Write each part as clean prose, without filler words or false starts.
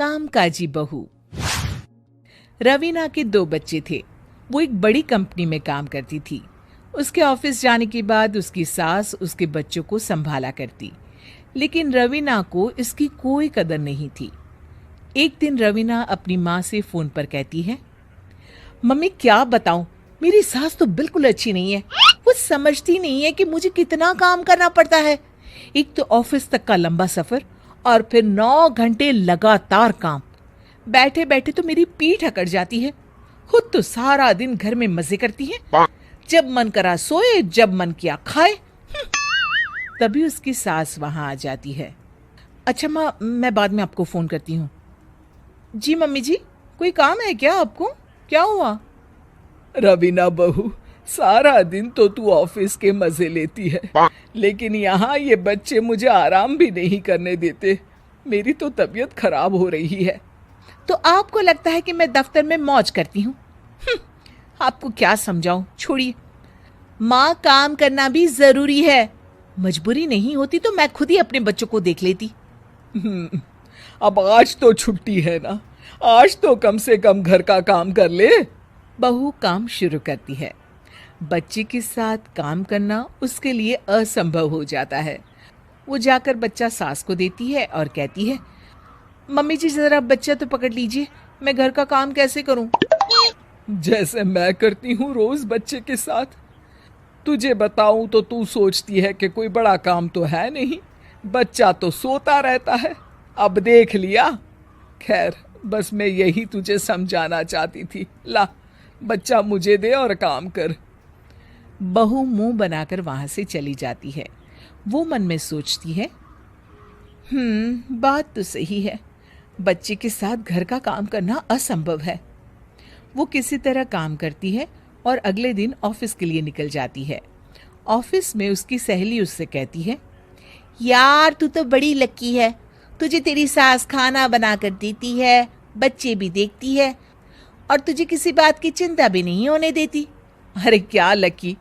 कामकाजी बहू। रवीना के 2 बच्चे थे। वो एक बड़ी कंपनी में काम करती थी। उसके ऑफिस जाने के बाद उसकी सास उसके बच्चों को संभाला करती, लेकिन रवीना को इसकी कोई कदर नहीं थी। एक दिन रवीना अपनी माँ से फोन पर कहती है, मम्मी क्या बताऊं, मेरी सास तो बिल्कुल अच्छी नहीं है। वो समझती नहीं है कि मुझे कितना काम करना पड़ता है। एक तो ऑफिस तक का लंबा सफर और फिर 9 घंटे लगातार काम। बैठे बैठे तो मेरी पीठ अकड़ जाती है। खुद तो सारा दिन घर में मजे करती है, जब मन करा सोए, जब मन किया खाए। तभी उसकी सास वहां आ जाती है। अच्छा माँ, मैं बाद में आपको फोन करती हूँ। जी मम्मी जी, कोई काम है क्या आपको? क्या हुआ? रवीना बहू, सारा दिन तो तू ऑफिस के मजे लेती है, लेकिन यहाँ ये बच्चे मुझे आराम भी नहीं करने देते। मेरी तो तबीयत खराब हो रही है। तो आपको लगता है कि मैं दफ्तर में मौज करती हूँ? आपको क्या समझाऊं, छोड़िए। माँ, काम करना भी जरूरी है। मजबूरी नहीं होती तो मैं खुद ही अपने बच्चों को देख लेती। अब आज तो छुट्टी है ना, आज तो कम से कम घर का काम कर ले। बहू काम शुरू करती है। बच्चे के साथ काम करना उसके लिए असंभव हो जाता है। वो जाकर बच्चा सास को देती है और कहती है, मम्मी जी जरा बच्चा तो पकड़ लीजिए, मैं घर का काम कैसे करूं? जैसे मैं करती हूँ रोज बच्चे के साथ। तुझे बताऊं तो तू सोचती है कि कोई बड़ा काम तो है नहीं, बच्चा तो सोता रहता है। अब देख लिया। खैर, बस मैं यही तुझे समझाना चाहती थी। ला, बच्चा मुझे दे और काम कर। बहू मुंह बनाकर वहां से चली जाती है। वो मन में सोचती है, बात तो सही है, बच्चे के साथ घर का काम करना असंभव है। वो किसी तरह काम करती है और अगले दिन ऑफिस के लिए निकल जाती है। ऑफिस में उसकी सहेली उससे कहती है, यार तू तो बड़ी लकी है, तुझे तेरी सास खाना बना कर देती है, बच्चे भी देखती है और तुझे किसी बात की चिंता भी नहीं होने देती। अरे क्या लकी,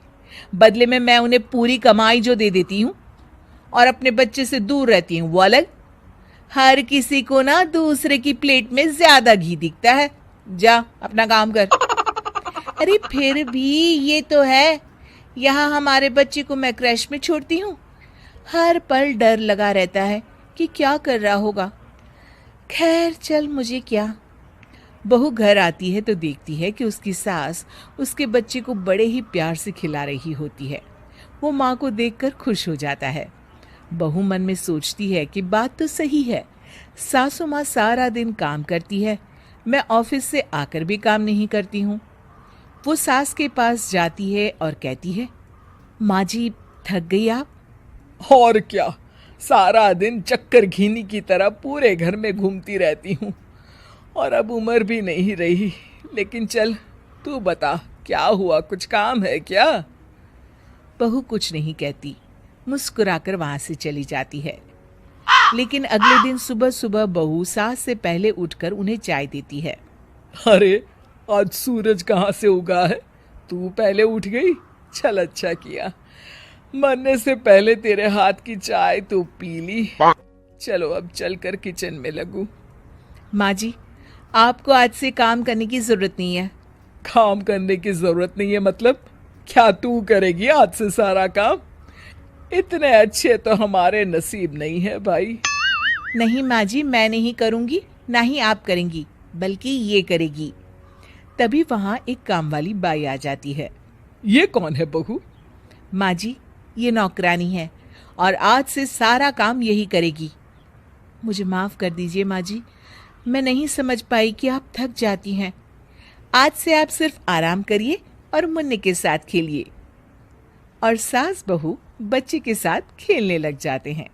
बदले में मैं उन्हें पूरी कमाई जो दे देती हूँ और अपने बच्चे से दूर रहती हूँ, वो अलग। हर किसी को ना दूसरे की प्लेट में ज्यादा घी दिखता है। जा अपना काम कर। अरे फिर भी ये तो है, यहाँ हमारे बच्चे को मैं क्रैश में छोड़ती हूँ, हर पल डर लगा रहता है कि क्या कर रहा होगा। खैर चल, मुझे क्या। बहू घर आती है तो देखती है कि उसकी सास उसके बच्चे को बड़े ही प्यार से खिला रही होती है। वो माँ को देखकर खुश हो जाता है। बहू मन में सोचती है कि बात तो सही है, सासू माँ सारा दिन काम करती है, मैं ऑफिस से आकर भी काम नहीं करती हूँ। वो सास के पास जाती है और कहती है, माँ जी थक गई आप? और क्या, सारा दिन चक्कर घीनी की तरह पूरे घर में घूमती रहती हूँ और अब उम्र भी नहीं रही। लेकिन चल, तू बता क्या हुआ, कुछ काम है क्या? बहू कुछ नहीं कहती, मुस्कुराकर वहां से चली जाती है। लेकिन अगले दिन सुबह सुबह बहू सास से पहले उठकर उन्हें चाय देती है। अरे, आज सूरज कहाँ से उगा है? तू पहले उठ गई? चल, अच्छा किया, मरने से पहले तेरे हाथ की चाय तो पी ली। चलो अब चलकर किचन में लगूं। माँ जी, आपको आज से काम करने की जरूरत नहीं है। काम करने की जरूरत नहीं है मतलब? क्या तू करेगी आज से सारा काम? इतने अच्छे तो हमारे नसीब नहीं है भाई। नहीं माँ जी, मैं नहीं करूंगी, ना ही आप करेंगी, बल्कि ये करेगी। तभी वहां एक काम वाली बाई आ जाती है। ये कौन है बहू? माँ जी, ये नौकरानी है और आज से सारा काम यही करेगी। मुझे माफ कर दीजिए माँ जी, मैं नहीं समझ पाई कि आप थक जाती हैं। आज से आप सिर्फ आराम करिए और मुन्ने के साथ खेलिए। और सास बहू बच्चे के साथ खेलने लग जाते हैं।